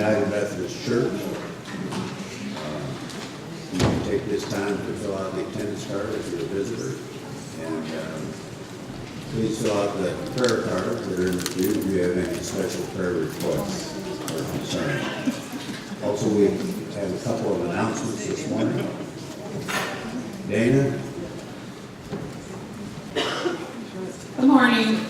United Methodist Church. You can take this time to fill out the attendance card if you're a visitor. And please fill out the prayer cards that are in the pew if you have any special prayer requests or concerns. Also, we have a couple of announcements this morning. Dana? Good morning.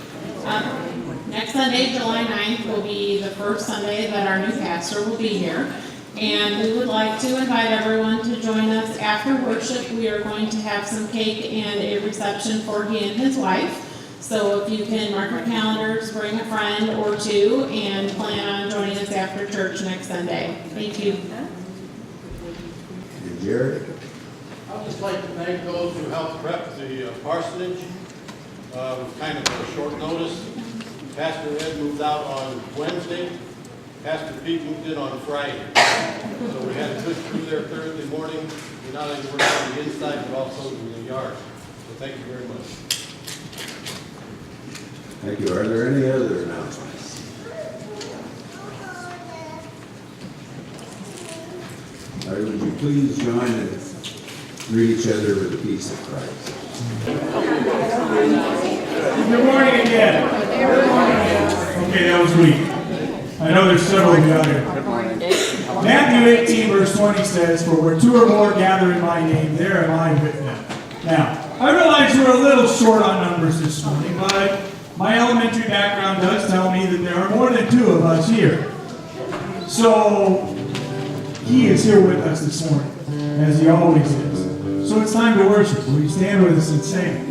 Next Sunday, July 9th, will be the first Sunday that our new pastor will be here. And we would like to invite everyone to join us after worship. We are going to have some cake and a reception for he and his wife. So if you can mark your calendars, bring a friend or two, and plan on joining us after church next Sunday. Thank you. And Jared? I'd just like to thank those who helped prep the parsonage. With kind of a short notice. Pastor Ed moved out on Wednesday. Pastor Pete moved in on Friday. So we had a good crew there Thursday morning. We not only worked on the inside, but also in the yard. So thank you very much. Thank you. Are there any other announcements? All right, would you please join and greet each other with the peace of Christ? Good morning again. Okay, that was weak. I know there's several of you out here. Matthew 18, verse 20 says, "For where two or more gather in my name, there am I with them." Now, I realize we're a little short on numbers this morning, but my elementary background does tell me that there are more than two of us here. So, he is here with us this morning, as he always is. So it's time to worship. Will you stand with us and sing?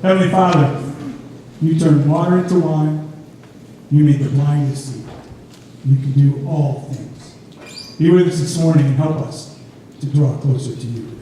Heavenly Father, you turn water into wine. You make the blind to see. You can do all things. Be with us this morning and help us to draw closer to you today.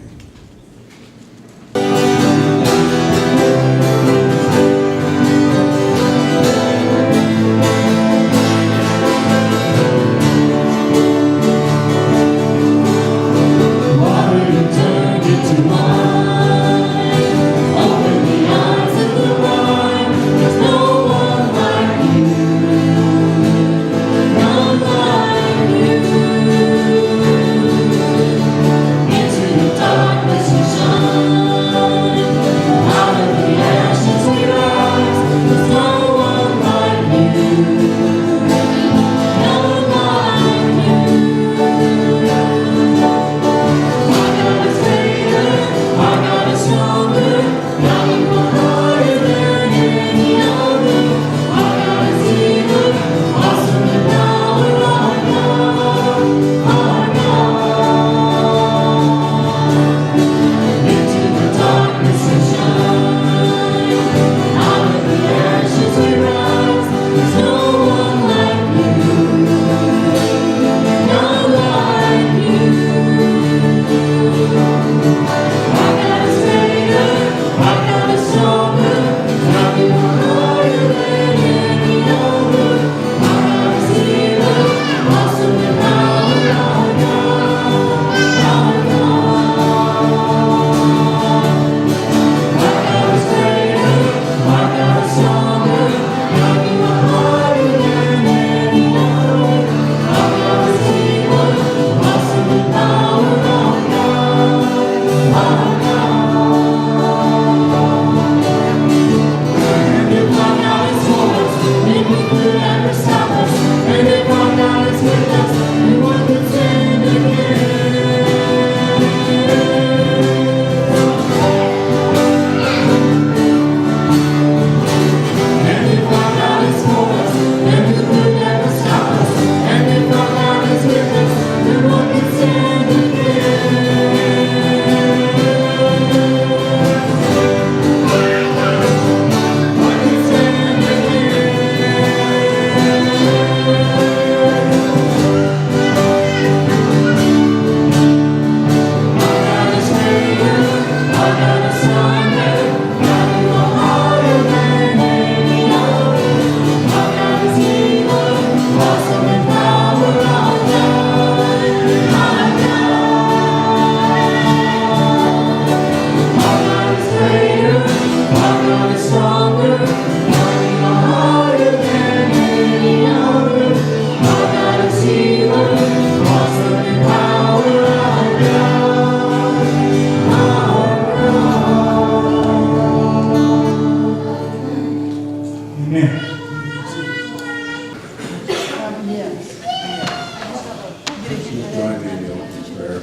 Please join me in the opening prayer.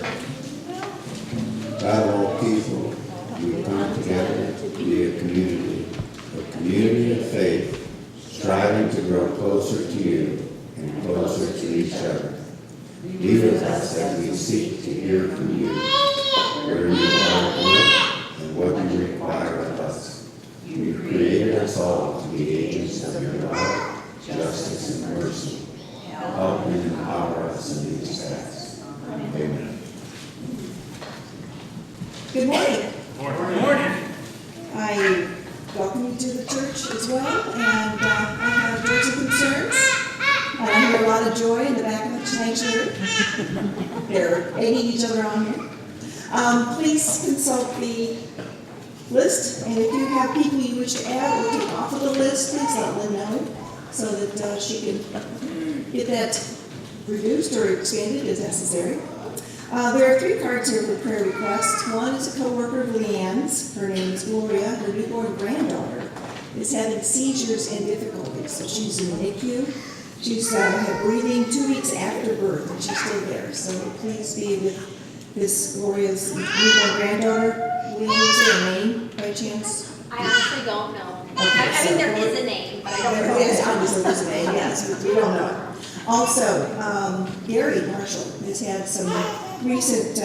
God of all people, we come together to be a community of faith, striving to grow closer to you and closer to each other. Be with us as we seek to hear from you, where you are at work and what you require of us. You created us all to be agents of your love, justice, and mercy. Help and empower us in these tasks. Amen. Good morning. Good morning. I welcome you to the church as well, and I have words of concerns. And I hear a lot of joy in the back of the sanctuary. They're egging each other on here. Please consult the list, and if you have people you wish to add or take off of the list, please let Lynn know so that she can get that reduced or expanded as necessary. There are 3 cards here for prayer requests. One is a co-worker of Leanne's. Her name is Gloria. Her newborn granddaughter is having seizures and difficulties, so she's in the NICU. She's had breathing 2 weeks after birth, and she's still there. So please be with this Gloria's newborn granddaughter. Leanne, is there a name by chance? I honestly don't know. Okay, I mean, there is a name, but I don't know. There is obviously there's a name, yes, but we don't know it. Also, Gary Marshall has had some recent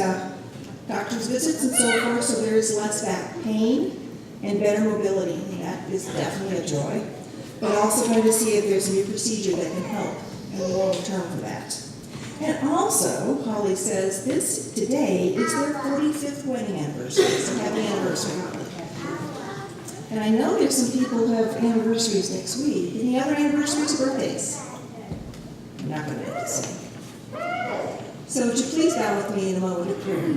doctor's visits and so forth, so there is less back pain and better mobility. And that is definitely a joy. But also going to see if there's a new procedure that can help in the long term for that. And also, Holly says today is their 45th wedding anniversary, so happy anniversary, Holly. And I know there's some people who have anniversaries next week. Any other anniversaries or birthdays? I'm not going to make it say. So would you please bow with me in a moment of prayer?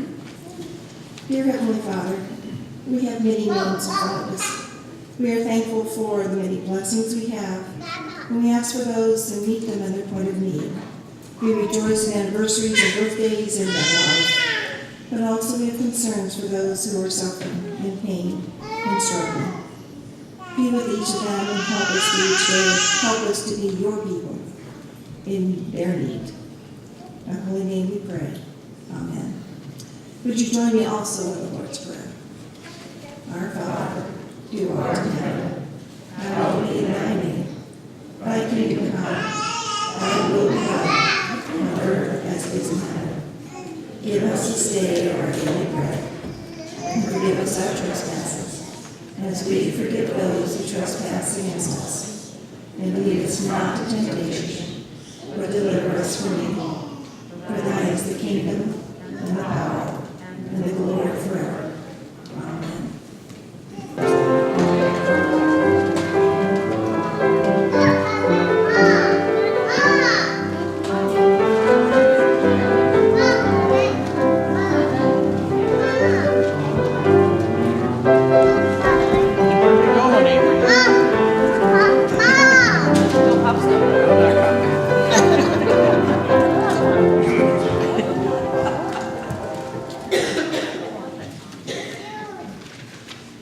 Dear Heavenly Father, we have many names in front of us. We are thankful for the many blessings we have, and we ask for those to meet them in their point of need. We rejoice in anniversaries and birthdays and that life, but also we have concerns for those who are suffering in pain and struggling. Be with each of them and help us to each day, help us to be your people in their need. In holy name we pray. Amen. Would you join me also in the Lord's Prayer? Our Father, who art in heaven, hallowed be thy name. Thy kingdom come, thy will be done, on earth as it is in heaven. Give us this day our daily bread, and forgive us our trespasses, as we forgive those who trespass against us. And lead us not to temptation, but deliver us from evil. For thine is the kingdom, and the power, and the glory forever. Amen.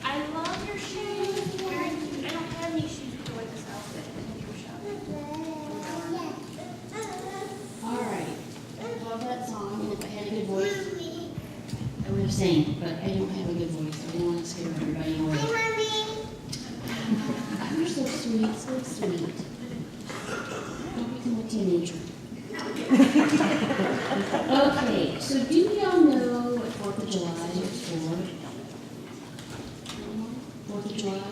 I love your shoes. I don't have any shoes to go with this outfit. I think your shop. All right. I love that song, and if I had a good voice, I would have sang, but I don't have a good voice. I didn't want to scare everybody away. You're so sweet, so sweet. Don't become a teenager. Okay, so do y'all know what 4th of July is for? 4th of July?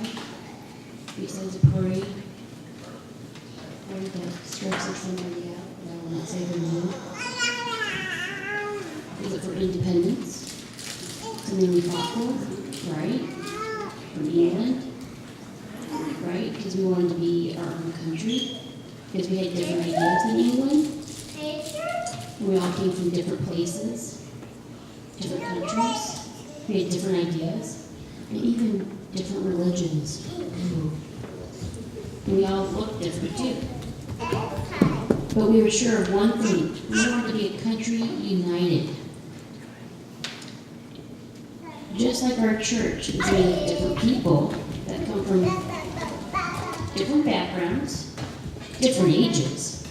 Besides a parade? Parade that stresses somebody out, but I will not say their name. Is it for independence? Something we fought for, right? From England, right? Because we wanted to be our own country. Because we had different ideas in England. We all came from different places, different countries. We had different ideas, and even different religions. And we all looked different too. But we were sure of one thing. We wanted to be a country united. Just like our church is made of different people that come from different backgrounds, different ages,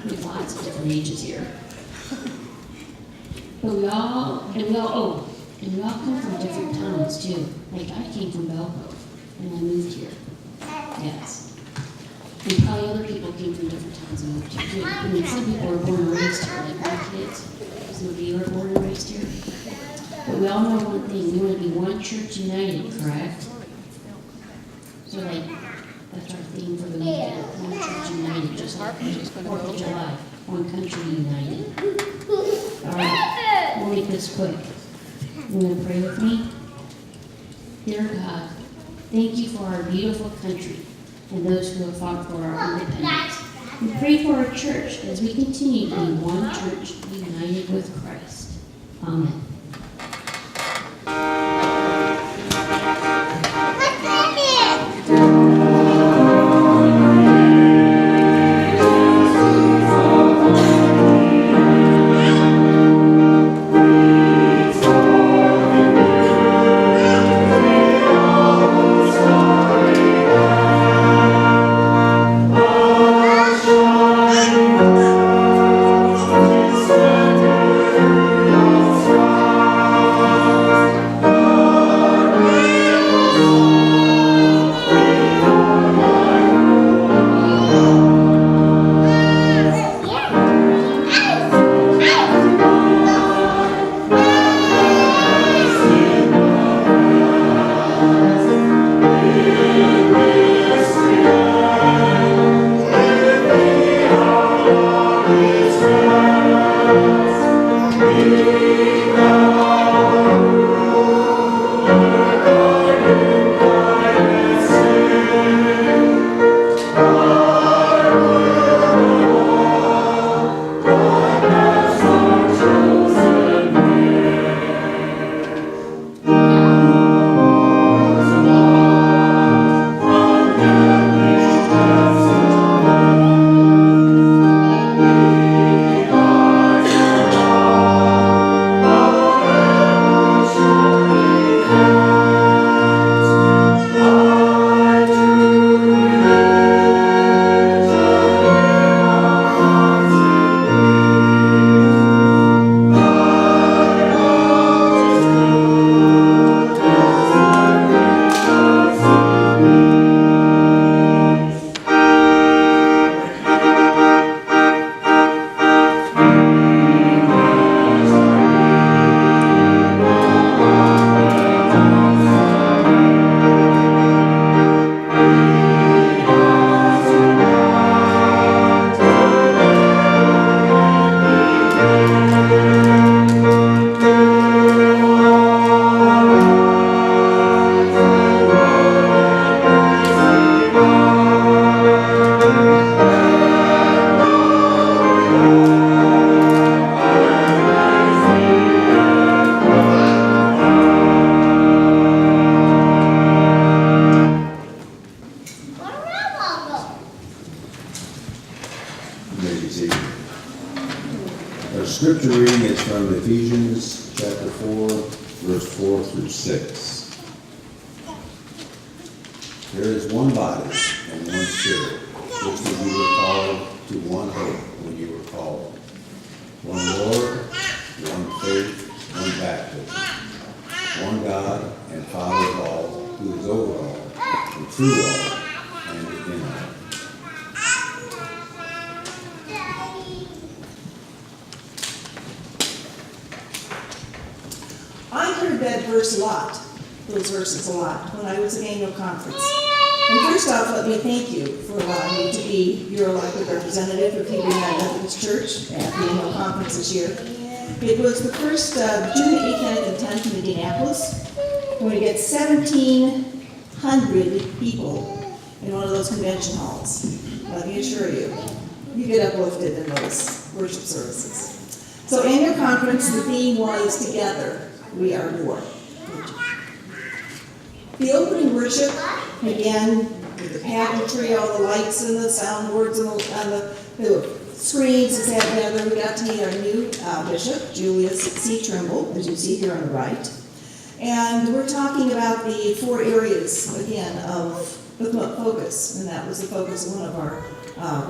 We have lots of different ages here. But we all come from different towns too. Like I came from Belco and I moved here. Yes. And probably other people came from different towns and moved here too. I mean, some people were born and raised here, like my kids. Some of you were born and raised here. But we all know one thing, we want to be one church united, correct? So like, that's our theme for the weekend, one church united, just like 4th of July, one country united. All right, we'll make this quick. You want to pray with me? Dear God, thank you for our beautiful country and those who have fought for our independence. We pray for our church as we continue to be one church united with Christ. Amen. Our scripture reading is from Ephesians chapter 4, verse 4 through 6. There is one body and one spirit, just as you were called to one hope when you were called. One Lord, one faith, one baptism. One God and Father of all, who is over all, and through all, and within all. I heard that verse a lot, those verses a lot, when I was at annual conference. And first off, let me thank you for allowing me to be your elected representative of Hebron Methodist Church at the annual conference this year. It was the first June 8th, 9th, and 10th in Indianapolis. We're going to get 1,700 people in one of those convention halls. Let me assure you, you get uplifted in those worship services. So annual conference, the theme was Together We Are More. The opening worship began with the pageantry, all the lights and the soundboards and the screens is had together. We got to meet our new bishop, Julius C. Trimble, as you see here on the right. And we're talking about the 4 areas, again, of the focus, and that was the focus of one of our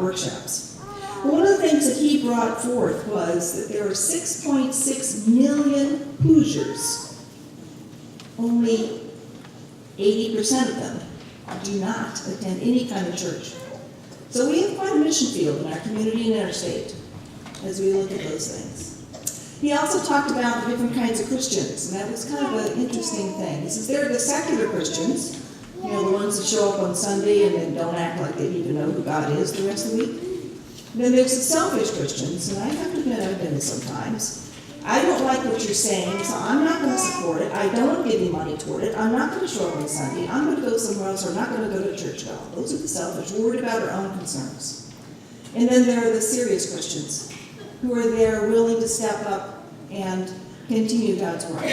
workshops. But one of the things that he brought forth was that there are 6.6 million Hoosiers. Only 80% of them do not attend any kind of church. So we have quite a mission field in our community and in our state as we look at those things. He also talked about the different kinds of Christians, and that was kind of an interesting thing. He says there are the secular Christians, you know, the ones that show up on Sunday and then don't act like they even know who God is the rest of the week. And then there's the selfish Christians, and I have to admit I've been there sometimes. I don't like what you're saying, so I'm not going to support it. I don't want to give you money toward it. I'm not going to show up on Sunday. I'm going to go somewhere else, or I'm not going to go to church at all. Those are the selfish, worried about our own concerns. And then there are the serious Christians, who are there willing to step up and continue God's work.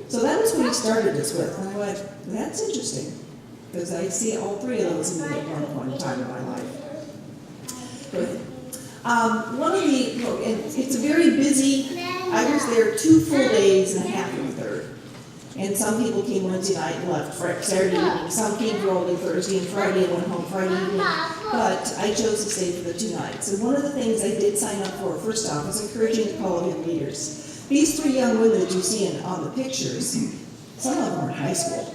So that was what he started us with. And I went, that's interesting, because I see all three of those in me at one point in time in my life. Go ahead. One of the, look, it's a very busy, I was there 2 full days and a half on the third. And some people came Wednesday night and left Saturday evening. Some came for all day Thursday and Friday and went home Friday evening. But I chose to stay for the 2 nights. And one of the things I did sign up for, first off, was encouraging the call of young leaders. These 3 young women that you see on the pictures, some of them are in high school.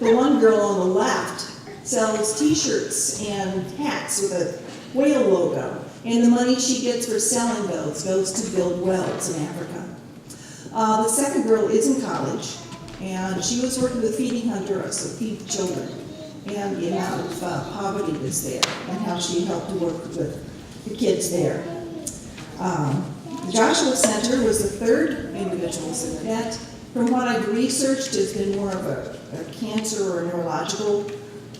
The one girl on the left sells t-shirts and hats with a whale logo. And the money she gets for selling those goes to build wells in Africa. The second girl is in college, and she was working with Feeding Honduras, so feed the children, and the amount of poverty that's there, and how she helped to work with the kids there. The Joshua Center was the third individual in that. From what I've researched, it's been more of a cancer or neurological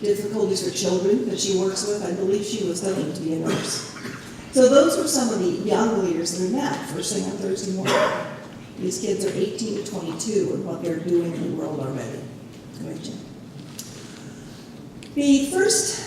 difficulties for children that she works with. I believe she was studying to be a nurse. So those were some of the young leaders that we met first thing on Thursday morning. These kids are 18 to 22 and what they're doing in the world already. The first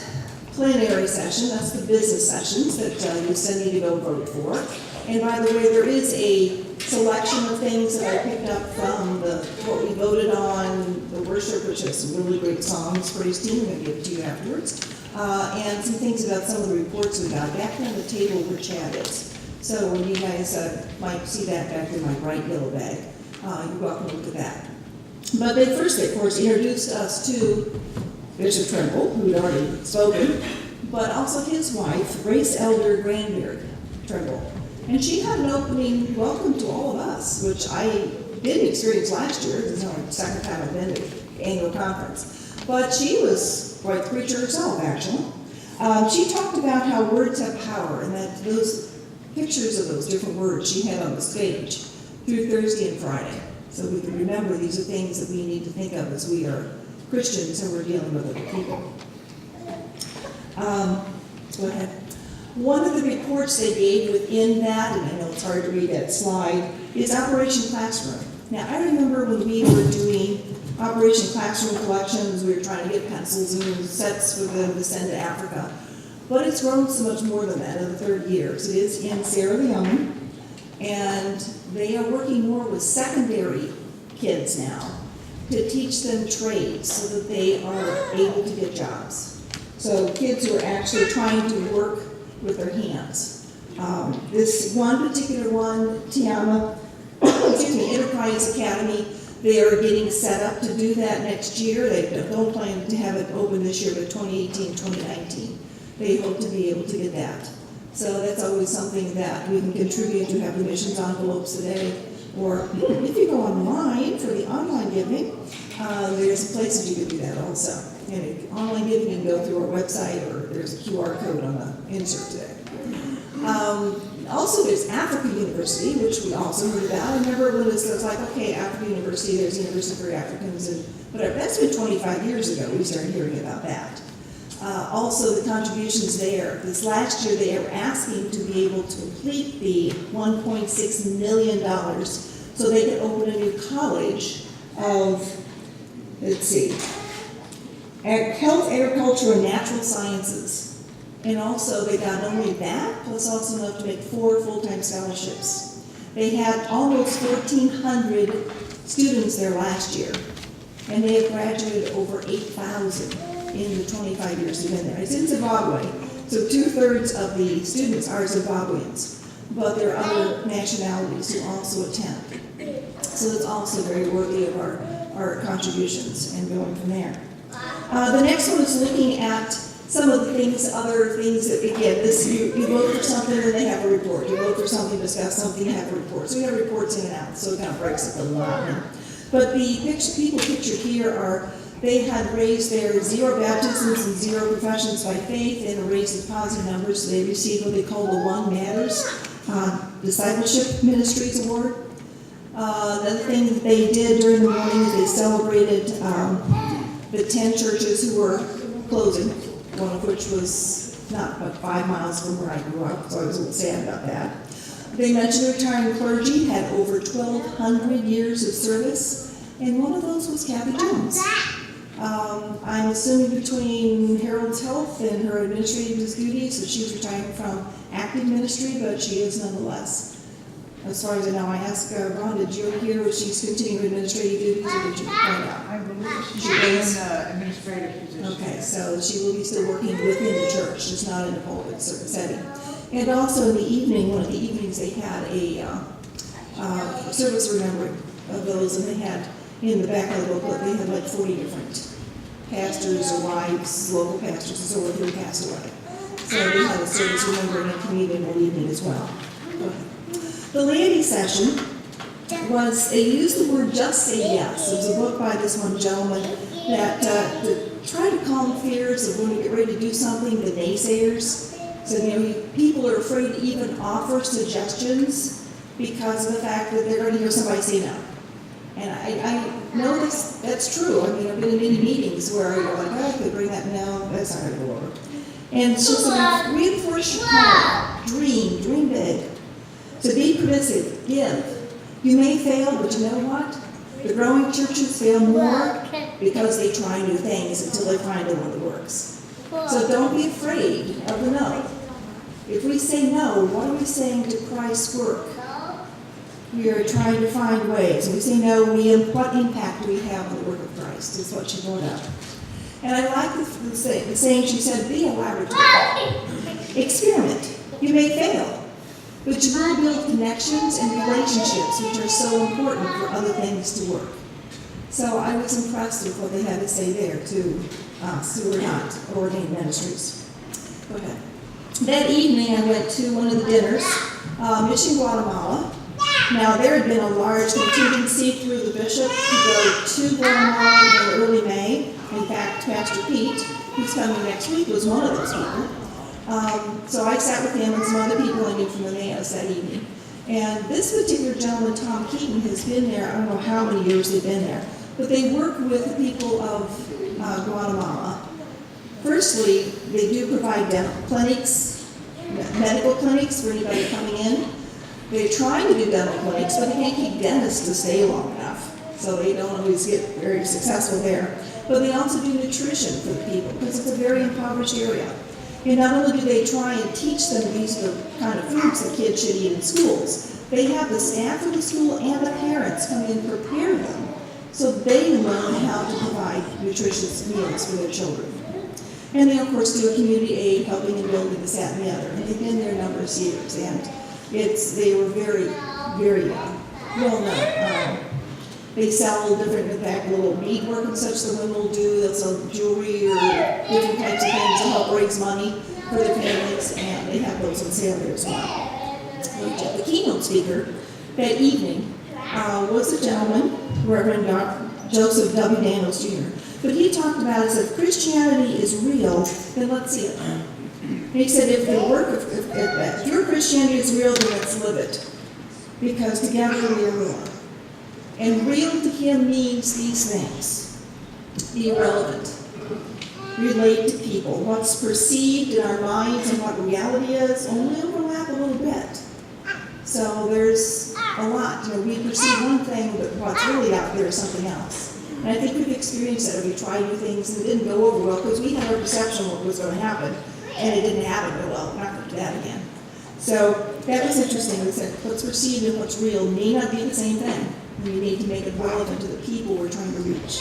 plenary session, that's the business sessions that you still need to go vote for. And by the way, there is a selection of things that I picked up from what we voted on, the worship, which has some really great songs, praise team, I'm going to give it to you afterwards. And some things about some of the reports we got back on the table where Chad is. So when you guys might see that back in my bright yellow bag, you're welcome to look at that. But they first, of course, introduced us to Bishop Trimble, who had already spoken, but also his wife, Grace Elder Granberry Trimble. And she had an opening welcome to all of us, which I didn't experience last year. This is only the second time I've been to the annual conference. But she was quite the preacher herself, actually. She talked about how words have power, and that those pictures of those different words she had on the stage through Thursday and Friday. So we can remember these are things that we need to think of as we are Christians and we're dealing with other people. Go ahead. One of the reports they gave within that, and I know it's hard to read that slide, is Operation Classroom. Now, I remember when we were doing Operation Classroom collections, we were trying to get pencils and sets for them to send to Africa. But it's grown so much more than that in the 3rd years. It is in Sierra Leone, and they are working more with secondary kids now to teach them trades so that they are able to get jobs. So kids who are actually trying to work with their hands. This one particular one, Tiama, Enterprise Academy, they are getting set up to do that next year. They don't plan to have it open this year, but 2018, 2019. They hope to be able to get that. So that's always something that we can contribute to have the missions envelopes today. Or if you go online for the online giving, there's places you can do that also. And if online giving, you can go through our website, or there's a QR code on the insert today. Also, there's Africa University, which we also heard about. I remember when it was like, okay, Africa University, there's University for Africans, and whatever. That's been 25 years ago we started hearing about that. Also, the contributions there. This last year, they were asking to be able to complete the $1.6 million so they could open a new college of, let's see, health, agriculture, and natural sciences. And also, they got not only that, plus also enough to make 4 full-time scholarships. They had almost 1,400 students there last year, and they have graduated over 8,000 in the 25 years they've been there. It's in Zimbabwe, So 2/3 of the students are Zimbabweans, but there are other nationalities who also attend. So it's also very worthy of our contributions and going from there. The next one is looking at some of the things, other things that, again, this, you vote for something and they have a report. You vote for something, discuss something, you have a report. So we have reports in and out, so it kind of breaks up a lot. But the people pictured here are, they had raised their 0 baptisms and 0 professions by faith and raised the positive numbers. So they received what they call the One Matters Discipleship Ministries Award. The other thing that they did during the morning is they celebrated the 10 churches who were closing, one of which was not but 5 miles from where I grew up, so I was a little sad about that. They mentioned retiring clergy had over 1,200 years of service, and one of those was Kathy Jones. I'm assuming between Harold's health and her administrative duties that she's retiring from active ministry, but she is nonetheless. As far as I know, I asked Ron, did you hear if she's continuing administrative duties, or did you find out? I believe She she's is? in an administrative position. Okay, so she will be still working within the church, just not in a pulpit setting. And also in the evening, one of the evenings, they had a service remembering of those, and they had, in the back of the booklet, they had like 40 different pastors or wives, local pastors, and so forth, who passed away. So they had a service remembering a comedian that evening as well. The laity session was, they used the word "just say yes." It was a book by this one gentleman that to try to calm fears of when we get ready to do something, the naysayers. So, people are afraid to even offer suggestions because of the fact that they're going to hear somebody say no. And I know that's true. I mean, I've been in many meetings where you're like, oh, I could bring that, no, that's not going to go over. And so reinforce your heart, dream big. So be permissive, give. You may fail, but you know what? The growing churches fail more because they try new things until they find the one that works. So don't be afraid of the no. If we say no, what are we saying to Christ's work? We are trying to find ways. When we say no, what impact do we have on the work of Christ? Is what she brought up. And I like the saying she said, be a laboratory. Experiment. You may fail. But you will build connections and relationships, which are so important for other things to work. So I was impressed with what they had to say there to us who were not ordained ministries. Go ahead. That evening I went to one of the dinners, Mission Guatemala. Now there had been a large contingency through the bishop to go to Guatemala in early May. In fact, Pastor Pete, who's coming next week, was one of those people. So I sat with him and some other people I knew from Emmaus that evening. And this particular gentleman, Tom Keaton, has been there, I don't know how many years they've been there, but they work with the people of Guatemala. Firstly, they do provide dental clinics, medical clinics for anybody coming in. They're trying to do dental clinics, but they can't keep dentists to stay long enough, so they don't always get very successful there. But they also do nutrition for the people, because it's a very impoverished area. And not only do they try and teach them these are the kind of foods that kids should eat in schools, they have the staff of the school and the parents come in and prepare them so they learn how to provide nutritious meals for their children. And they, of course, do a community aid, helping in building this, that, and the other. And they've been there a number of years, and they were very, very well known. They sell different, in fact, little beadwork and such the women will do. They'll sell jewelry or different types of things to help raise money for their families, and they have those on sale there as well. The keynote speaker that evening was a gentleman, Reverend Joseph W. Daniels Jr. But he talked about it as if Christianity is real, then let's see it. He said if your Christianity is real, then let's live it. Because together we are real. And real to him means these things. Be relevant. Relate to people. What's perceived in our minds and what reality is only overlap a little bit. So there's a lot. We perceive one thing, but what's really out there is something else. And I think we've experienced that. We tried new things and it didn't go over well because we had our perception of what was going to happen. And it didn't happen well. We're not going to do that again. So that was interesting. We said what's perceived and what's real may not be the same thing. We need to make it relevant to the people we're trying to reach.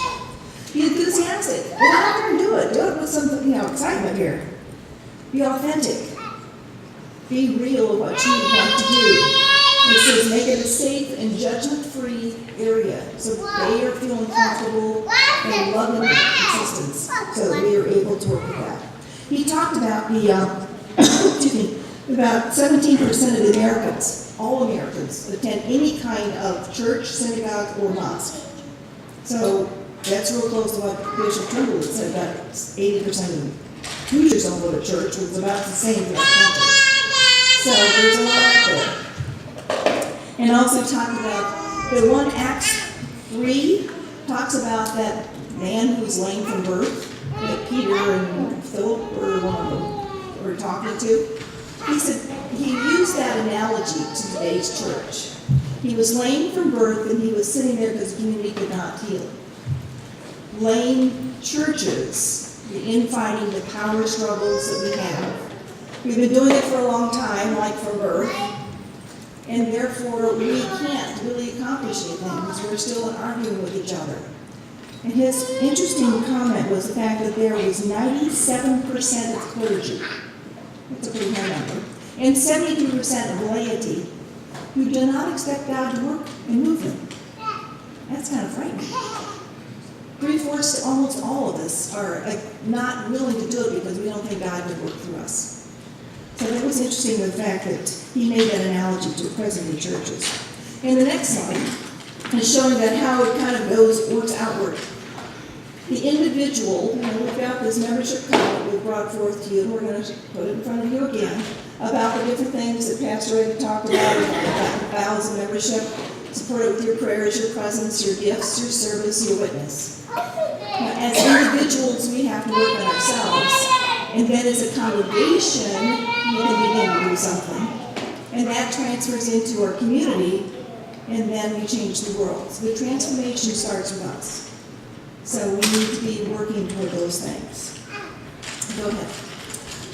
Be enthusiastic. Get out there and do it. Do it with some, excitement here. Be authentic. Be real of what you want to do. It says make it a safe and judgment-free area, so they are feeling comfortable and loving the existence, so we are able to work with that. He talked about the, excuse me, about 17% of the Americans, all Americans, attend any kind of church, synagogue, or mosque. So that's real close to what Bishop Trimble had said, about 80% of Hoosiers don't go to church, which is about the same in our country. So there's a lot out there. And also talk about the one Acts 3 talks about that man who was lame from birth, that Peter and Philip were one of them were talking to. He said he used that analogy to today's church. He was lame from birth and he was sitting there because the community could not heal him. Lame churches, the infighting, the power struggles that we have. We've been doing it for a long time, like from birth. And therefore, we can't really accomplish anything because we're still arguing with each other. And his interesting comment was the fact that there was 97% of clergy, that's a pretty high number, and 72% of laity who do not expect God to work and move them. That's kind of frightening. 3/4 to almost all of us are not willing to do it because we don't think God would work through us. So that was interesting, the fact that he made that analogy to present-day churches. And the next slide is showing that how it kind of works outward. The individual, and we've got this membership card that we brought forth to you, and we're going to put it in front of you again, about the different things that Pastor Ed talked about vows of membership, support it with your prayers, your presence, your gifts, your service, your witness. As individuals, we have to work on ourselves. And then as a congregation, we can begin to do something. And that transfers into our community, and then we change the world. So the transformation starts with us. So we need to be working toward those things. Go ahead.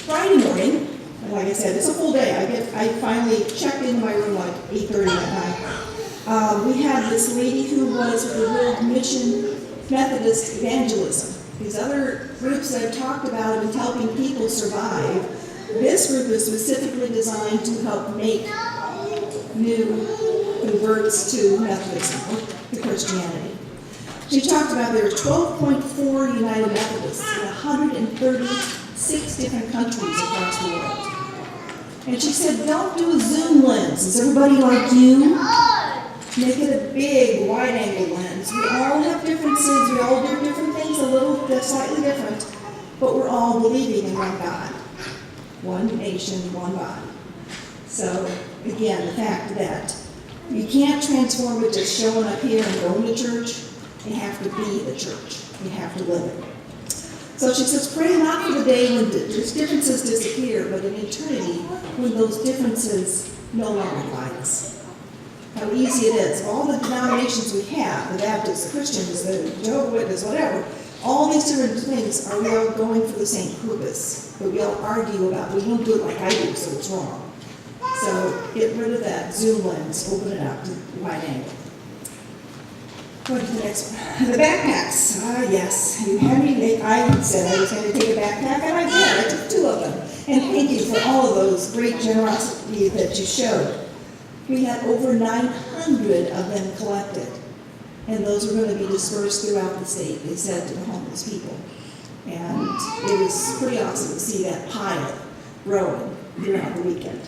Friday morning, like I said, it's a full day. I finally checked into my room like 8:30 that night. We had this lady who was with the World Mission Methodist Evangelism. These other groups that I've talked about have been helping people survive. This group is specifically designed to help make new converts to Methodism, or to Christianity. She talked about there are 12.4 United Methodists in 136 different countries across the world. And she said, don't do a zoom lens. Is everybody like you? Make it a big, wide-angle lens. We all have differences. We all do different things a little bit slightly different, but we're all believing in one God, one nation, one body. So, again, the fact that you can't transform it just showing up here and going to church. You have to be the church. You have to live it. So she says, pray not for the day when these differences disappear, but in eternity when those differences no longer bind us. How easy it is. All the denominations we have, the Baptists, the Christians, the Jehovah's Witnesses, whatever, all these different things, are we all going for the same purpose? But we all argue about, we don't do it like I do, so it's wrong. So get rid of that zoom lens, open it up to wide angle. Go to the next one. The backpacks. Yes, you had me. I said I was going to take a backpack, and I did. I took 2 of them. And thank you for all of those great generosity that you showed. We had over 900 of them collected, and those were going to be dispersed throughout the state, they said, to the homeless people. And it was pretty awesome to see that pile growing throughout the weekend.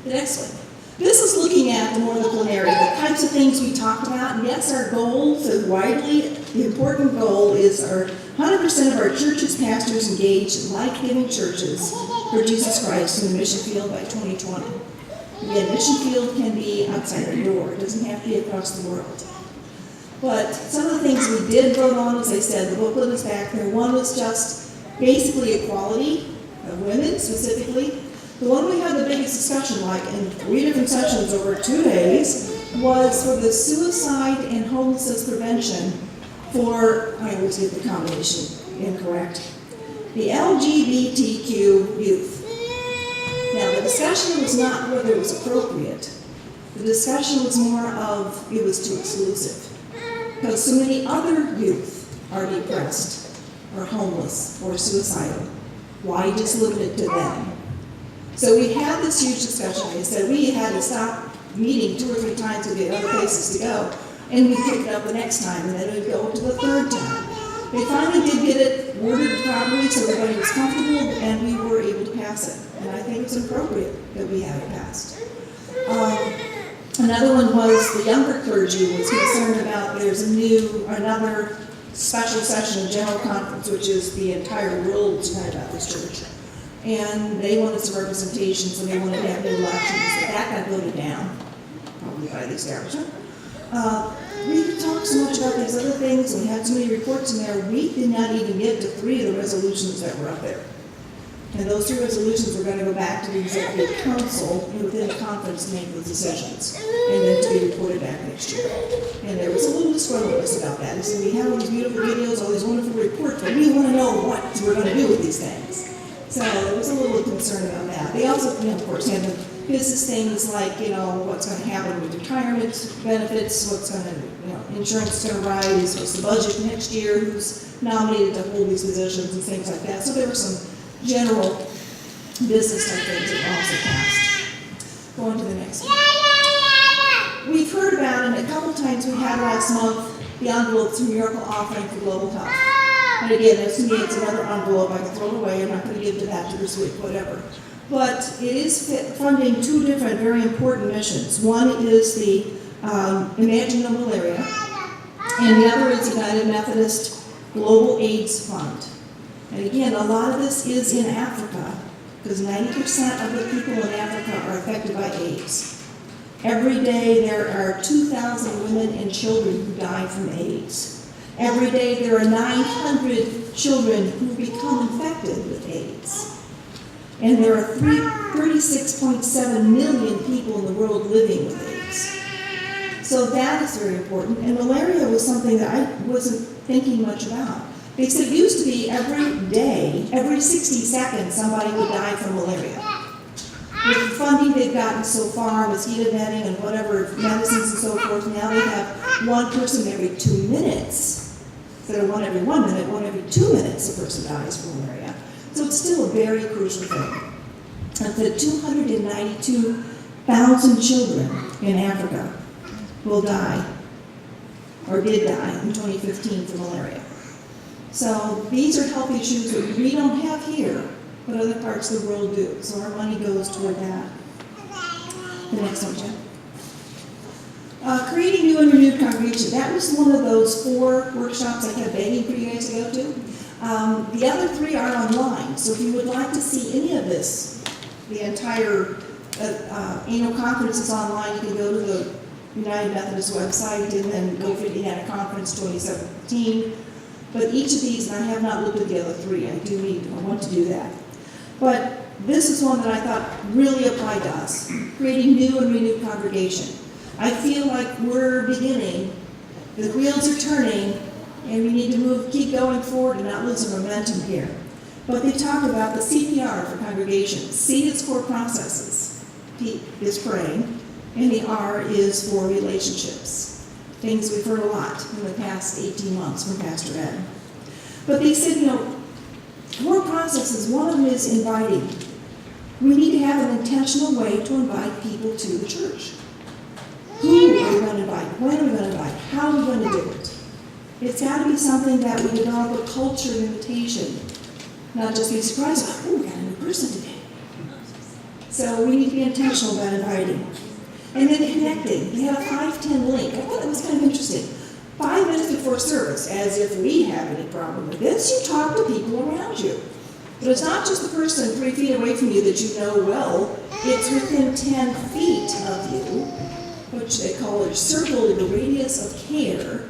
The next one. This is looking at the more local area, the types of things we talked about. And yes, our goal, so widely, the important goal is our 100% of our churches, pastors engaged in life-giving churches for Jesus Christ in the mission field by 2020. Again, mission field can be outside our door. It doesn't have to be across the world. But some of the things we did vote on, as I said, the booklet is back there. One was just basically equality of women specifically. The one we had the biggest discussion, like in 3 different sessions over 2 days, was for the suicide and homelessness prevention for, I always get the combination incorrect, the LGBTQ youth. Now, the discussion was not whether it was appropriate. The discussion was more of it was too exclusive. Because so many other youth are depressed, or homeless, or suicidal. Why just limit it to them? So we had this huge discussion. They said we had to stop meeting 2 or 3 times to get other places to go, and we picked it up the next time, and then we'd go to the 3rd time. They finally did get it worded properly so everybody was comfortable, and we were able to pass it. And I think it's appropriate that we have it passed. Another one was the younger clergy was concerned about there's another special session of general conference, which is the entire world United Methodist Church. And they wanted some representation, so they wanted to have new elections. But that got voted down, probably by the establishment. We talked so much about these other things, and we had so many reports in there, we did not even get to 3 of the resolutions that were up there. And those 3 resolutions were going to go back to the executive council and within the conference to make the decisions, and then to be reported back next year. And there was a little disgruntledness about that. They said, we have all these beautiful videos, all these wonderful reports, but we want to know what we're going to do with these things. So there was a little concern about that. They also, of course, had the business things like, what's going to happen with retirement benefits, what's going to, insurance is going to rise, what's the budget next year, who's nominated to hold these positions and things like that. So there were some general business type things that were also passed. Going to the next one. We've heard about, and a couple times we had last month, the envelopes miracle offering for global health. And again, as to me, it's another envelope I can throw it away. I'm not going to give to that to this week, whatever. But it is funding 2 different very important missions. One is the Imagine No Malaria, and the other is the United Methodist Global AIDS Fund. And again, a lot of this is in Africa, because 90% of the people in Africa are affected by AIDS. Every day there are 2,000 women and children who die from AIDS. Every day there are 900 children who become infected with AIDS. And there are 36.7 million people in the world living with AIDS. So that is very important. And malaria was something that I wasn't thinking much about. Because it used to be every day, every 60 seconds, somebody would die from malaria. With the funding they've gotten so far, mosquito netting and whatever, medicines and so forth, now they have 1 person every 2 minutes. Instead of 1 every 1 minute, 1 every 2 minutes a person dies from malaria. So it's still a very crucial thing. And the 292,000 children in Africa will die, or did die in 2015 from malaria. So these are health issues that we don't have here, but other parts of the world do. So our money goes toward that. The next one, Jen. Creating new and renewed congregation. That was one of those 4 workshops I kept begging for you guys to go to. The other 3 are online, so if you would like to see any of this, the entire annual conference is online. You can go to the United Methodist website and then go for the Indiana Conference 2017. But each of these, and I have not looked at the other 3, I want to do that. But this is one that I thought really applied to us, creating new and renewed congregation. I feel like we're beginning, the wheels are turning, and we need to keep going forward and not lose the momentum here. But they talk about the CPR for congregation. C is core processes, P is praying, and the R is for relationships. Things we've heard a lot in the past 18 months from Pastor Ed. But they said, core processes, one of them is inviting. We need to have an intentional way to invite people to the church. Who are we going to invite? When are we going to invite? How are we going to do it? It's got to be something that we develop a culture of invitation, not just be surprised, oh, we got a new person today. So we need to be intentional about inviting. And then connecting. They had a 5-10 link. I thought that was kind of interesting. 5 minutes before service, as if we have any problem with this, you talk to people around you. But it's not just the person 3 feet away from you that you know well. It's within 10 feet of you, which they call a circle in the radius of care,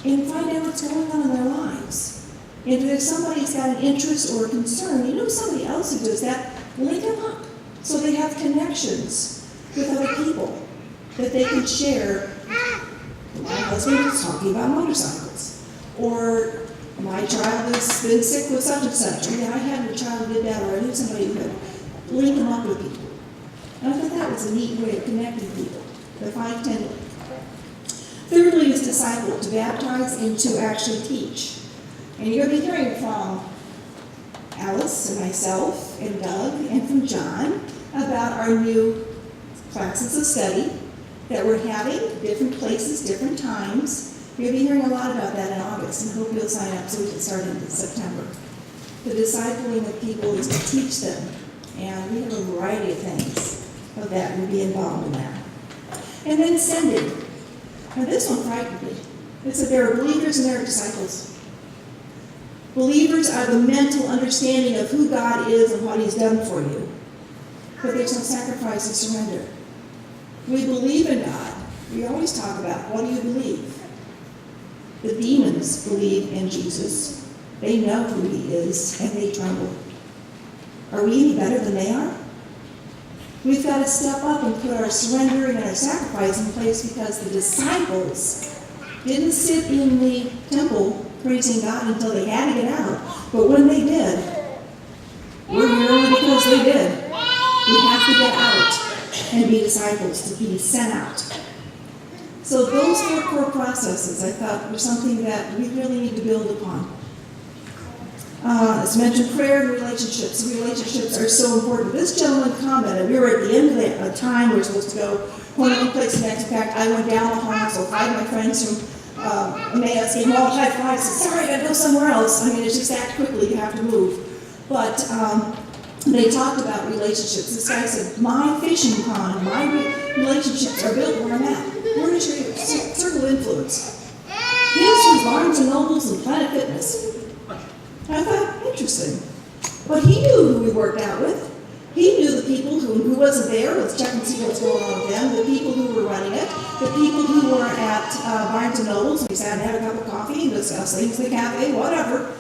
and find out what's going on in their lives. And if there's somebody who's got an interest or a concern, somebody else who does that, link them up so they have connections with other people that they can share. My husband is talking about motorcycles, or my child has been sick with such and such, or I had a child who did that, or I knew somebody who could link them up with people. And I thought that was a neat way of connecting people, the 5-10 link. Thirdly is disciple, to baptize and to actually teach. And you're going to be hearing from Alice and myself and Doug and from John about our new classes of study that we're having, different places, different times. You'll be hearing a lot about that in August, and I hope you'll sign up so we can start in September. The discipling of people is to teach them, and we have a variety of things of that will be involved in that. And then sending. Now this one frightened me. It said there are believers and there are disciples. Believers are the mental understanding of who God is and what He's done for you. But there's no sacrifice and surrender. We believe in God. We always talk about, what do you believe? The demons believe in Jesus. They know who He is, and they tremble. Are we any better than they are? We've got to step up and put our surrendering and our sacrifice in place, because the disciples didn't sit in the temple praising God until they had to get out. But when they did, we're here only because they did. We have to get out and be disciples, to be sent out. So those 4 core processes, I thought, were something that we really need to build upon. As mentioned, prayer and relationships. Relationships are so important. This gentleman commented, we were at the end of the time we were supposed to go one place next. In fact, I went down the hall, so 5 of my friends from Emmaus gave me all high fives, said, sorry, I gotta go somewhere else. I mean, it's just that quickly, you have to move. But they talked about relationships. This guy said, my fishing pond, my relationships are built where I'm at. Where is your circle of influence? His was Barnes and Nobles and Planet Fitness. I thought, interesting. But he knew who we worked out with. He knew the people who wasn't there. Let's check and see what's going on with them. The people who were running it. The people who were at Barnes and Nobles. We sat and had a cup of coffee and discussed things in the cafe, whatever.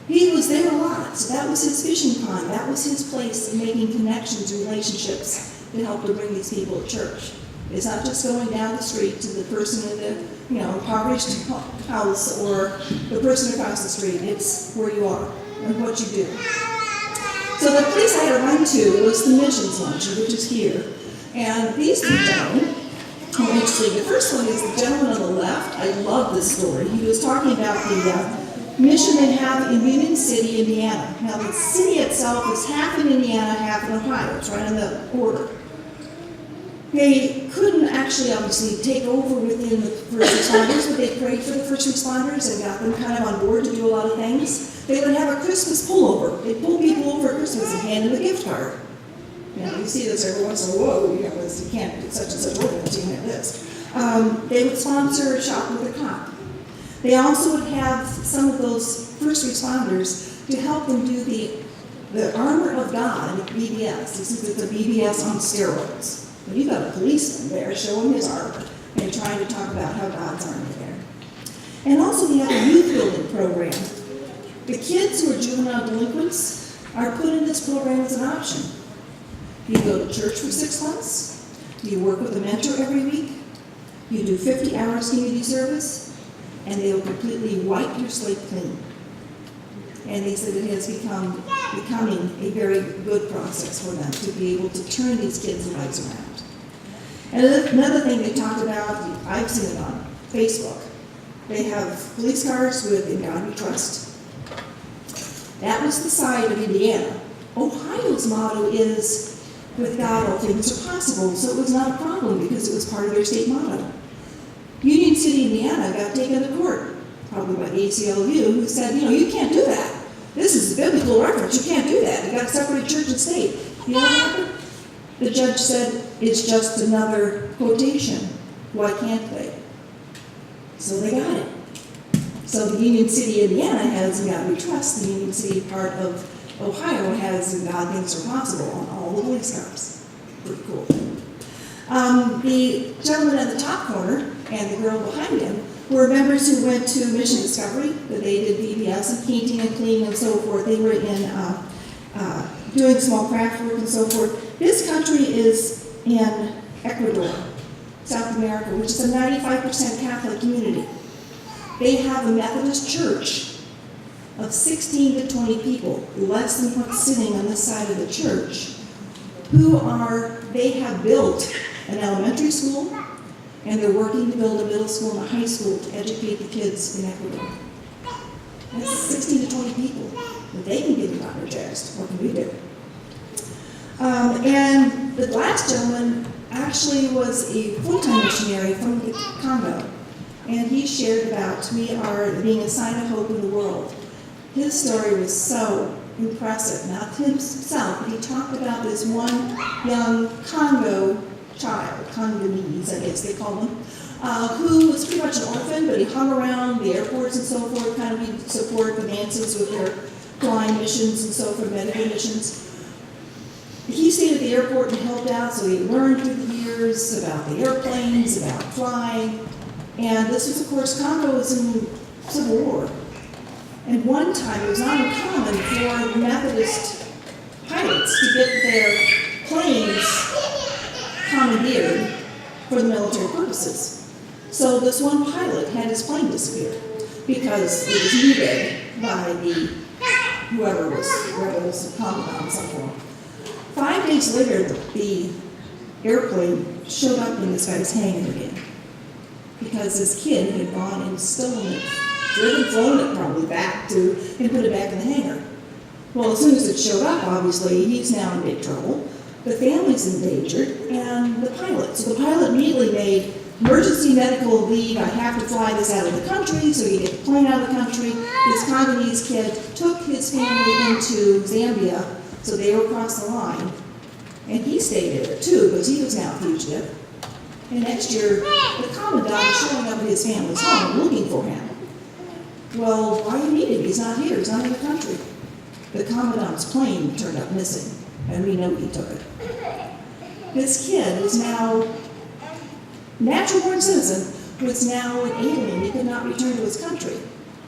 He was there a lot. So that was his fishing pond. That was his place in making connections and relationships to help to bring these people to church. It's not just going down the street to the person in the impoverished house or the person across the street. It's where you are and what you do. So the place I had to run to was the missions luncheon, which is here. And these 2 gentlemen, interesting. The first one is the gentleman on the left. I love this story. He was talking about the mission they have in Union City, Indiana. Now the city itself is half in Indiana, half in Ohio. It's right on the border. They couldn't actually, obviously, take over within the first responders, but they prayed for the first responders and got them kind of on board to do a lot of things. They would have a Christmas pullover. They'd pull people over at Christmas and hand them a gift card. You see this every once in a while. You can't do such and such ordinance, you can't have this. They would sponsor a shop with a cop. They also would have some of those first responders to help them do the armor of God, BBS. This is the BBS on steroids. But you've got a policeman there showing his armor and trying to talk about how God's armor there. And also we have a youth building program. The kids who are juvenile delinquents are put in this program as an option. You go to church for 6 months. You work with a mentor every week. You do 50 hours community service. And they will completely wipe your slate clean. And they said it has becoming a very good process for them to be able to turn these kids' lives around. And another thing they talked about, I've seen it on Facebook. They have police cars with "In God We Trust." That was the side of Indiana. Ohio's motto is, "With God all things are possible," so it was not a problem because it was part of their state motto. Union City, Indiana got taken to court, probably by the ACLU, who said, you can't do that. This is a biblical reference. You can't do that. You got to separate church and state. You know what happened? The judge said, it's just another quotation. Why can't they? So they got it. So the Union City, Indiana has "In God We Trust." The Union City part of Ohio has "In God Things Are Possible" on all the police cars. Pretty cool. The gentleman in the top corner and the girl behind him were members who went to Mission Discovery, that they did BBS and painting and cleaning and so forth. They were in doing small craft work and so forth. This country is in Ecuador, South America, which is a 95% Catholic community. They have a Methodist church of 16 to 20 people, less than what's sitting on this side of the church, they have built an elementary school, and they're working to build a middle school and a high school to educate the kids in Ecuador. That's 16 to 20 people. But they can get energized. What can we do? And the last gentleman actually was a full-time missionary from the Congo. And he shared about we are being a sign of hope in the world. His story was so impressive. Not himself, but he talked about this one young Congo child, Congolese, I guess they call them, who was pretty much an orphan, but he hung around the airports and so forth, kind of he'd support the Manses with their flying missions and so forth, medical missions. He stayed at the airport and helped out, so he learned through the years about the airplanes, about flying. And this was, of course, Congo was in civil war. And one time it was not uncommon for Methodist pilots to get their planes commandeered for the military purposes. So this one pilot had his plane disappear because it was needed by the whoever was rebels, Commandant, and so forth. 5 days later, the airplane showed up in this guy's hangar again because this kid had gone and stolen it, flown it probably back to, and put it back in the hangar. Well, as soon as it showed up, obviously, he's now in big trouble. The family's endangered, and the pilot. So the pilot immediately made emergency medical leave. I have to fly this out of the country, so he get the plane out of the country. This Congolese kid took his family into Zambia, so they were across the line. And he stayed there too, because he was now a fugitive. And next year, the commandant is showing up at his family's home looking for him. Well, why do you need him? He's not here. He's not in the country. The commandant's plane turned up missing, and we know he took it. This kid is now natural-born citizen, was now an alien. He could not return to his country.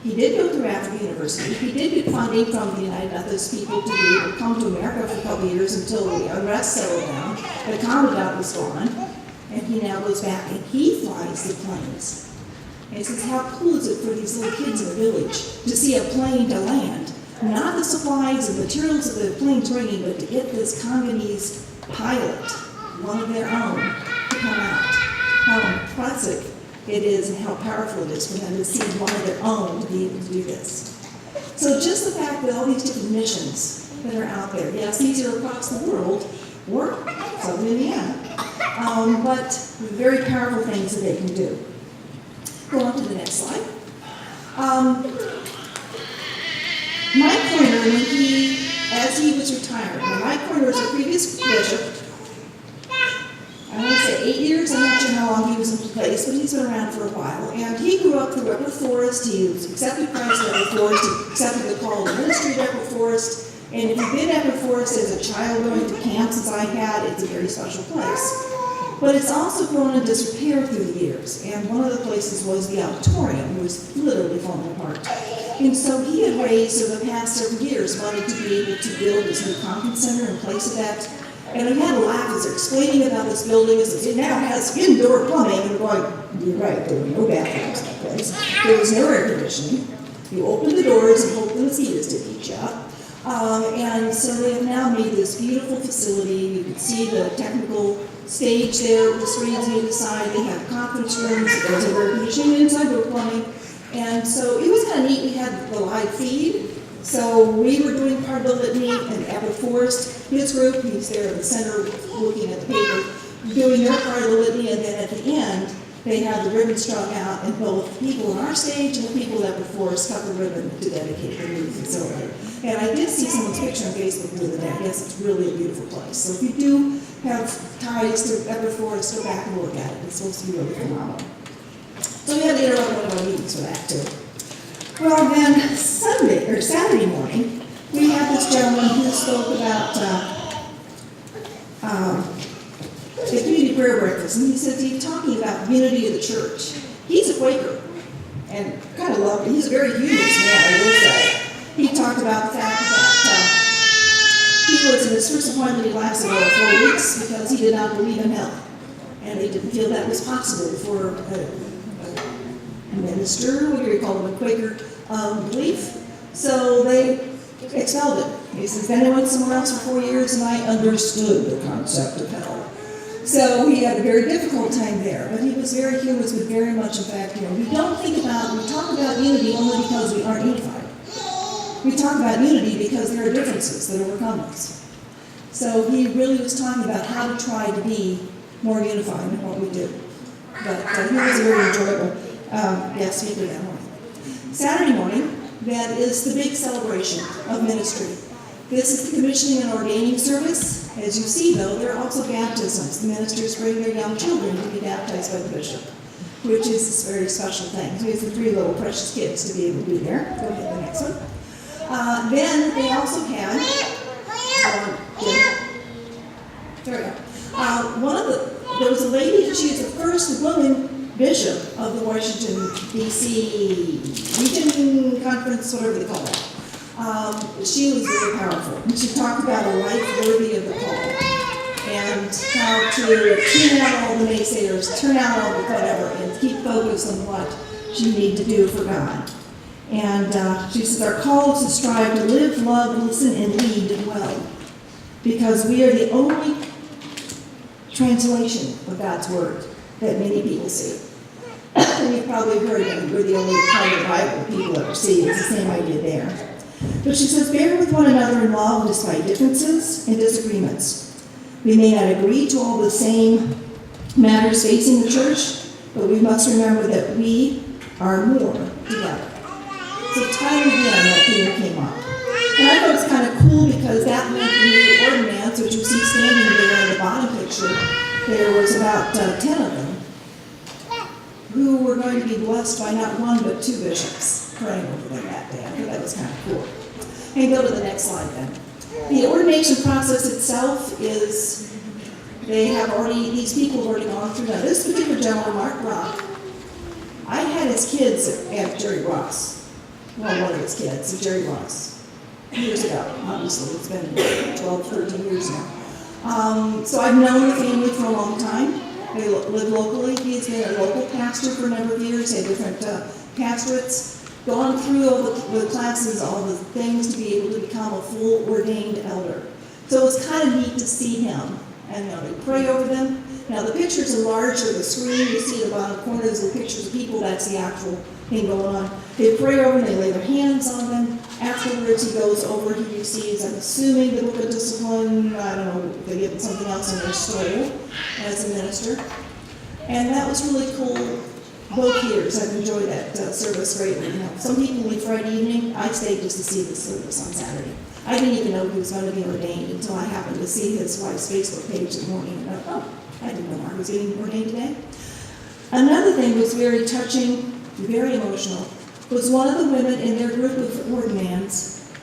He did go through African University. He did get funding from the United Methodist people to be able to come to America for a couple of years until the unrest settled down. The commandant was gone, and he now goes back, and he flies the planes. And he says, how cool is it for these little kids in the village to see a plane to land? Not the supplies and materials that the plane's bringing, but to get this Congolese pilot, one of their own, to come out. How impressive it is and how powerful it is for them to see one of their own to be able to do this. So just the fact that all these different missions that are out there, yes, these are across the world, or Southern Indiana, but very powerful things that they can do. Go on to the next slide. Mike Pointer, as he was retiring, now Mike Pointer was a previous bishop. I want to say 8 years, I'm not sure how long he was in place, but he's been around for a while. And he grew up through Upper Forest. He was accepted Christ at Upper Forest. He accepted the call of the ministry at Upper Forest. And if you've been at Upper Forest as a child going to camps as I had, it's a very special place. But it's also grown in disrepair through the years. And one of the places was the auditorium, which was literally falling apart. And so he had raised over the past several years money to be able to build this new conference center in place of that. And I had to laugh as they're explaining about this building, as it now has indoor plumbing, and going, you're right, there were no bathrooms in that place. There was no air conditioning. You open the doors and hope the mosquitoes didn't eat you up. And so they have now made this beautiful facility. You can see the technical stage there with the screens on either side. They have conference rooms, there's air conditioning inside, no plumbing. And so it was kind of neat. We had the live feed. So we were doing part of the litany, and Upper Forest, his group, he's there in the center looking at the paper, doing their part of the litany, and then at the end, they have the ribbon strung out, and both people on our stage and the people at Upper Forest cut the ribbon to dedicate the new facility. And I did see someone's picture on Facebook the other day. Yes, it's really a beautiful place. So if you do have ties to Upper Forest, go back and look at it. It's supposed to be really phenomenal. So we had to interrupt one of our meetings for that, too. Well, then Saturday morning, we had this gentleman who spoke about the community prayer breakfast, and he said he's talking about the unity of the church. He's a Quaker, and kind of loved it. He's a very humorous man, I will say. He talked about the fact that he was in his first appointment, he lasted over 4 weeks because he did not believe in hell, and they didn't feel that was possible for a minister, what do you call him, a Quaker belief. So they expelled him. He says, then I went somewhere else for 4 years and I understood the concept of hell. So he had a very difficult time there, but he was very humorous, but very much, in fact, we don't think about, we talk about unity only because we aren't unified. we talk about unity because there are differences that overcome us. So he really was talking about how to try to be more unified in what we do. But he was a very enjoyable guest speaker that morning. Saturday morning, that is the big celebration of ministry. This is the commissioning and ordaining service. As you see, though, there are also baptisms. The ministers bring their young children to be baptized by the bishop, which is this very special thing. So here's the 3 little precious kids to be able to be there. Go ahead, the next one. Then they also had, there we go. There was a lady, she was the first woman bishop of the Washington, D.C. Region Conference, whatever they call it. She was very powerful. And she talked about a life worthy of the call and how to tune out all the naysayers, turn out all the whatever, and keep focused on what you need to do for God. And she says, our call is to strive to live, love, listen, and lead well. Because we are the only translation of God's Word that many people see. And you've probably heard that we're the only part of the Bible people ever see. It's the same idea there. But she says, bear with one another in love despite differences and disagreements. We may not agree to all the same matters facing the church, but we must remember that we are more together. So time again, that theme came up. And I thought it was kind of cool because that meant the new ordinance, which you see standing there in the bottom picture, there was about 10 of them who were going to be blessed by not one but 2 bishops praying over them that day. I think that was kind of cool. And go to the next slide then. The ordination process itself is, these people have already gone through that. This particular gentleman, Mark Rock, I had his kids at Jerry Ross. Well, one of his kids, Jerry Ross, years ago, obviously. It's been 12, 13 years now. So I've known the family for a long time. They live locally. He's been a local pastor for a number of years, had different pastorates, gone through all the classes, all the things to be able to become a full ordained elder. So it's kind of neat to see him. And they pray over them. Now the pictures are larger, the screen you see at the bottom corner is the pictures of people, that's the actual thing going on. They pray over them, they lay their hands on them. Afterwards he goes over, he receives, I'm assuming, the book of discipline, I don't know, they give him something else in their soul as a minister. And that was really cool. Both years I've enjoyed that service greatly. Some people leave Friday evening, I stayed just to see the service on Saturday. I didn't even know he was going to be ordained until I happened to see his wife's Facebook page in the morning. And I thought, oh, I didn't know Mark was getting ordained today. Another thing was very touching, very emotional, was one of the women in their group of ordinands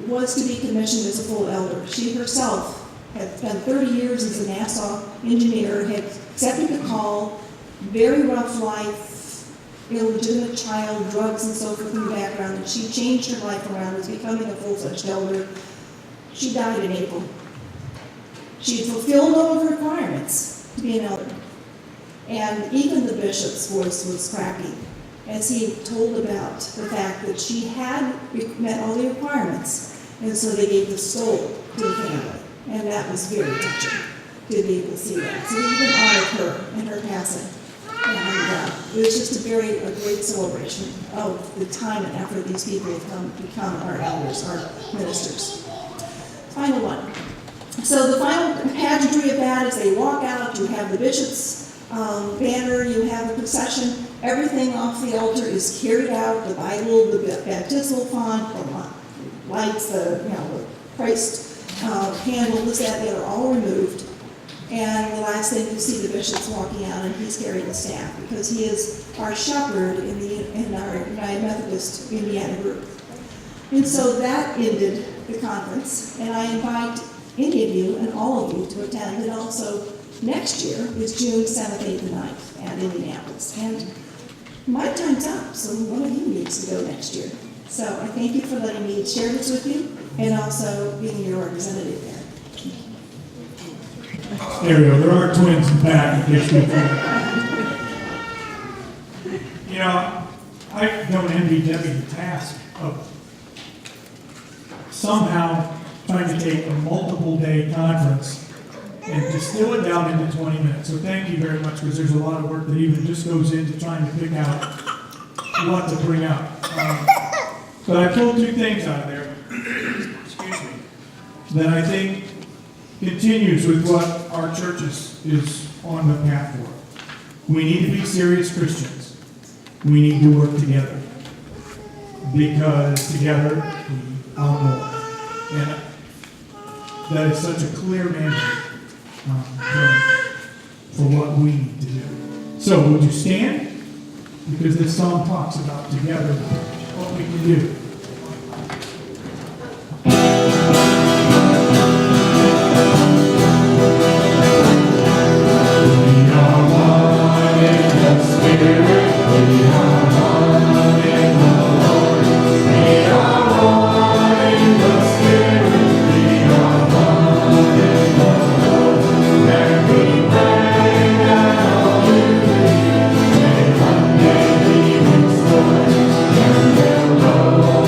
was to be commissioned as a full elder. She herself had spent 30 years as a NASA engineer, had accepted the call, very rough life, illegitimate child, drugs and so forth in the background, and she changed her life around, was becoming a full-fledged elder. She died in April. She had fulfilled all of her requirements to be an elder. And even the bishop's voice was cracking as he told about the fact that she had met all the requirements, and so they gave the stole to the family. And that was very touching to be able to see that. So they even honored her and her passing. And it was just a great celebration of the time and effort these people have become our elders, our ministers. Final one. So the final pageantry of that is they walk out, you have the bishop's banner, you have the procession, everything off the altar is carried out, the Bible, the baptismal font, the lights, the Christ candles, they're all removed. And the last thing you see the bishop's walking out and he's carrying the staff because he is our shepherd in our United Methodist Indiana group. And so that ended the conference, and I invite any of you and all of you to attend. And also next year is June 7th, 8th, and 9th at Indianapolis. And my time's up, so one of you needs to go next year. So I thank you for letting me share this with you and also being your representative there. There we go. There are twins in the back in case you I don't envy Debbie the task of somehow trying to take a multiple-day conference and distill it down into 20 minutes. So thank you very much, because there's a lot of work that even just goes into trying to pick out what to bring up. But I pulled two things out of there, excuse me, that I think continues with what our church is on the path for. We need to be serious Christians. We need to work together. Because together we are more. And that is such a clear mandate for what we need to do. So would you stand? Because this song talks about together what we can do. We are one in the Spirit. We are one in the Lord. We are one in the Spirit. We are one in the Lord. And we pray that all unity may one day be restored. And their love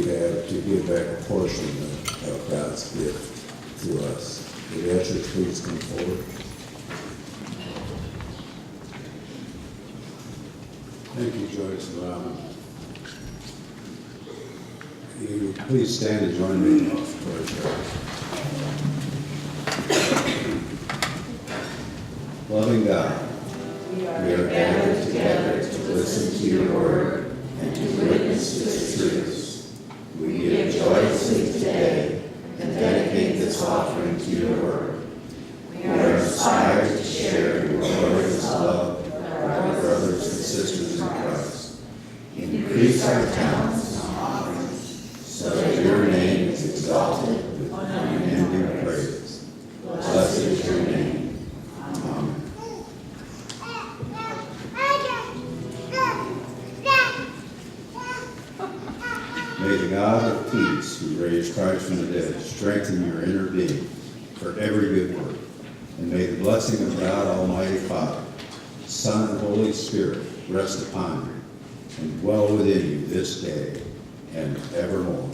we have to give back a portion of God's gift to us. Would the ushers please come forward? Thank you, Joyce and Robin. You please stand and join me in prayer. Loving God, we are gathered together to listen to your word and to witness its truths. We give joyously today and dedicate this offering to your word. We are inspired to share your glorious love with our brothers and sisters in Christ. Increase our talents and offerings so that your name is exalted with unending praise. Blessed is your name. Amen. May the God of peace, who raised Christ from the dead, strengthen your inner being for every good work. And may the blessing of God Almighty Father, Son, and Holy Spirit rest upon you and dwell within you this day and evermore.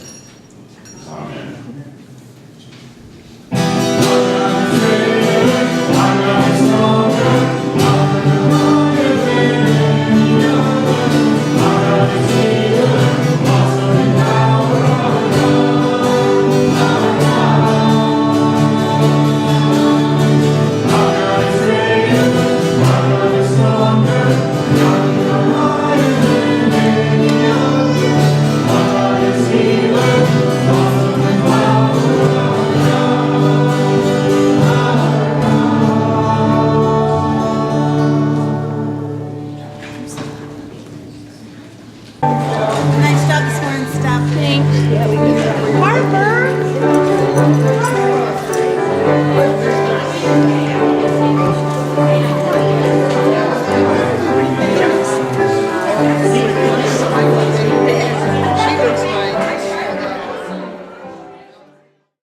Amen.